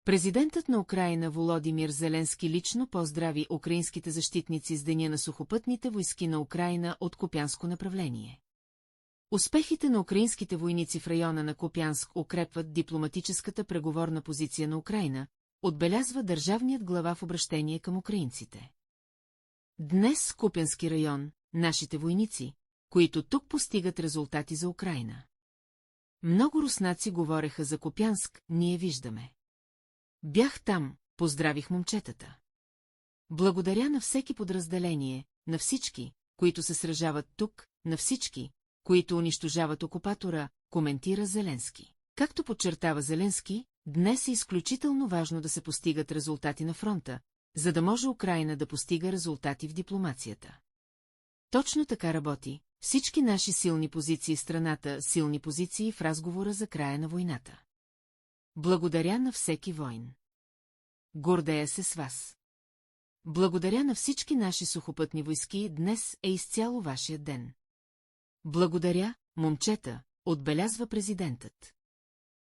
Президентът на Украйна Володимир Зеленски лично поздрави украинските защитници с Деня на сухопътните войски на Украйна от Купянско направление. Успехите на украинските войници в района на Купянск укрепват дипломатическата преговорна позиция на Украйна, отбелязва държавният глава в обращение към украинците. Днес в Купянски район, нашите войници, които тук постигат резултати за Украйна. Много руснаци говореха за Купянск, ние виждаме. Бях там, поздравих момчетата. Благодаря на всеки подразделение, на всички, които се сражават тук, на всички, които унищожават окупатора, коментира Зеленски. Както подчертава Зеленски, днес е изключително важно да се постигат резултати на фронта, за да може Украйна да постига резултати в дипломацията. Точно така работи, всички наши силни позиции в страната, силни позиции в разговора за края на войната. Благодаря на всеки войн. Гордея се с вас. Благодаря на всички наши сухопътни войски, днес е изцяло вашия ден. Благодаря, момчета, отбелязва президентът.